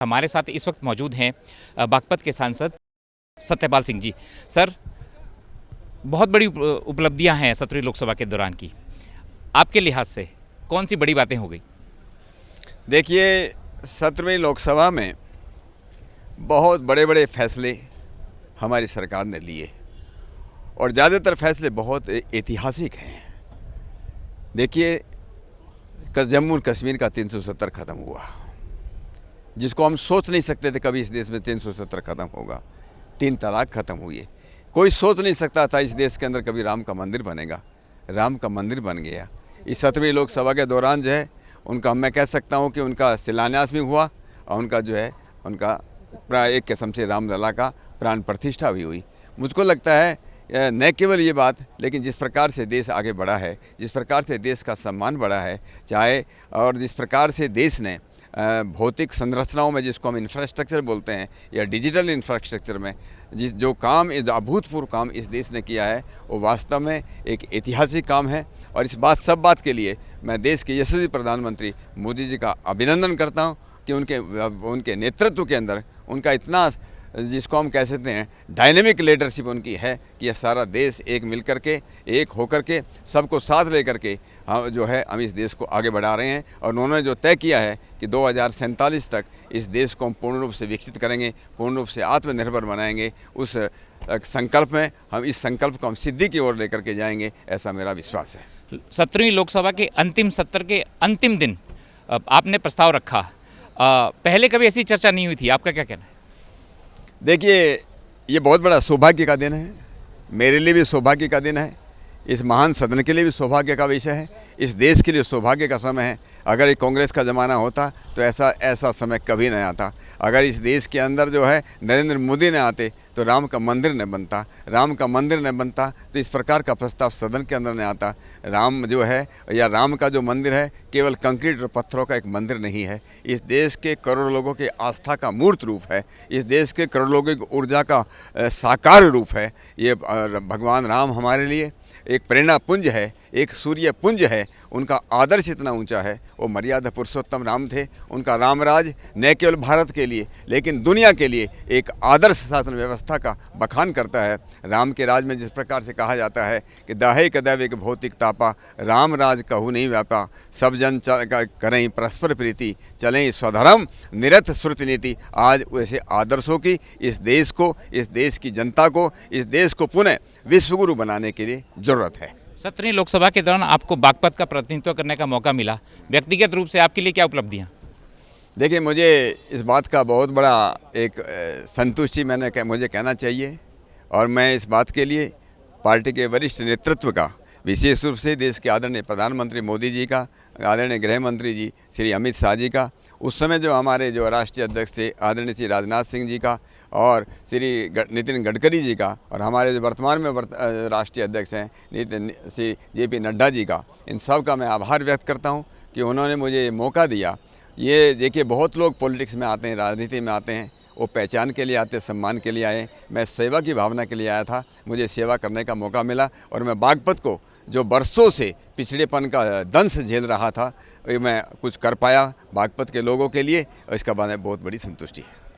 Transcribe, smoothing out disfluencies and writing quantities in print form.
हमारे साथ इस वक्त मौजूद हैं बागपत के सांसद सत्यपाल सिंह जी। सर, बहुत बड़ी उपलब्धियां हैं 17वीं लोकसभा के दौरान की। आपके लिहाज से कौन सी बड़ी बातें हो गई? देखिए, 17वीं लोकसभा में बहुत बड़े बड़े फैसले हमारी सरकार ने लिए और ज़्यादातर फैसले बहुत ऐतिहासिक हैं। देखिए, जम्मू और कश्मीर का 370 ख़त्म हुआ, जिसको हम सोच नहीं सकते थे कभी इस देश में 370 ख़त्म होगा। 3 तलाक ख़त्म हुए। कोई सोच नहीं सकता था इस देश के अंदर कभी राम का मंदिर बनेगा। राम का मंदिर बन गया। इस 17वीं लोकसभा के दौरान जो है उनका, मैं कह सकता हूँ कि उनका शिलान्यास भी हुआ और उनका जो है उनका एक किस्म से रामलला का प्राण प्रतिष्ठा भी हुई। मुझको लगता है न केवल ये बात, लेकिन जिस प्रकार से देश आगे बढ़ा है, जिस प्रकार से देश का सम्मान बढ़ा है, चाहे और जिस प्रकार से देश ने भौतिक संरचनाओं में, जिसको हम इंफ्रास्ट्रक्चर बोलते हैं, या डिजिटल इंफ्रास्ट्रक्चर में जो काम, अभूतपूर्व काम इस देश ने किया है, वो वास्तव में एक ऐतिहासिक काम है। और इस सब बात के लिए मैं देश के यशस्वी प्रधानमंत्री मोदी जी का अभिनंदन करता हूँ कि उनके नेतृत्व के अंदर उनका इतना, जिसको हम कह सकते हैं डायनेमिक लीडरशिप उनकी है कि यह सारा देश एक मिल कर के, एक होकर के, सबको साथ लेकर के हम इस देश को आगे बढ़ा रहे हैं। और उन्होंने जो तय किया है कि 2047 तक इस देश को हम पूर्ण रूप से विकसित करेंगे, पूर्ण रूप से आत्मनिर्भर बनाएंगे, उस संकल्प में हम इस संकल्प को हम सिद्धि की ओर लेकर के जाएंगे, ऐसा मेरा विश्वास है। 17वीं लोकसभा के अंतिम सत्र के अंतिम दिन आपने प्रस्ताव रखा। पहले कभी ऐसी चर्चा नहीं हुई थी, आपका क्या कहना है? देखिए, ये बहुत बड़ा सौभाग्य का दिन है। मेरे लिए भी सौभाग्य का दिन है। इस महान सदन के लिए भी सौभाग्य का विषय है। इस देश के लिए सौभाग्य का समय है। अगर ये कांग्रेस का ज़माना होता तो ऐसा समय कभी नहीं आता। अगर इस देश के अंदर जो है नरेंद्र मोदी ने आते तो राम का मंदिर न बनता। राम का मंदिर न बनता तो इस प्रकार का प्रस्ताव सदन के अंदर न आता। राम जो है, या राम का जो मंदिर है, केवल कंक्रीट और पत्थरों का एक मंदिर नहीं है। इस देश के करोड़ों लोगों के आस्था का मूर्त रूप है। इस देश के करोड़ों लोगों की ऊर्जा का साकार रूप है। ये भगवान राम हमारे लिए एक प्रेरणा पुंज है, एक सूर्य पुंज है। उनका आदर्श इतना ऊंचा है। वो मर्यादा पुरुषोत्तम राम थे। उनका रामराज न केवल भारत के लिए लेकिन दुनिया के लिए एक आदर्श शासन व्यवस्था का बखान करता है। राम के राज में जिस प्रकार से कहा जाता है कि दाहे कदैव एक भौतिक तापा, राम राज कहू नहीं व्यापा, सब जन करें परस्पर प्रीति, चलें स्वधर्म निरत श्रुति नीति। आज वैसे आदर्शों की इस देश को, इस देश की जनता को, इस देश को पुनः विश्वगुरु बनाने के लिए ज़रूरत है। 17वीं लोकसभा के दौरान आपको बागपत का प्रतिनिधित्व करने का मौका मिला। व्यक्तिगत रूप से आपके लिए क्या उपलब्धियाँ? देखिए, मुझे इस बात का बहुत बड़ा एक संतुष्टि मुझे कहना चाहिए, और मैं इस बात के लिए पार्टी के वरिष्ठ नेतृत्व का, विशेष रूप से देश के आदरणीय प्रधानमंत्री मोदी जी का, आदरणीय गृह मंत्री जी श्री अमित शाह जी का, उस समय जो हमारे जो राष्ट्रीय अध्यक्ष थे आदरणीय श्री राजनाथ सिंह जी का, और श्री नितिन गडकरी जी का, और हमारे जो वर्तमान में राष्ट्रीय अध्यक्ष हैं श्री JP नड्डा जी का, इन सब का मैं आभार व्यक्त करता हूं कि उन्होंने मुझे मौका दिया। ये देखिए, बहुत लोग पॉलिटिक्स में आते हैं, राजनीति में आते हैं, वो पहचान के लिए आते, सम्मान के लिए आए। मैं सेवा की भावना के लिए आया था। मुझे सेवा करने का मौका मिला और मैं बागपत को, जो बरसों से पिछड़ेपन का दंश झेल रहा था, मैं कुछ कर पाया बागपत के लोगों के लिए, और इसका बाद में बहुत बड़ी संतुष्टि है।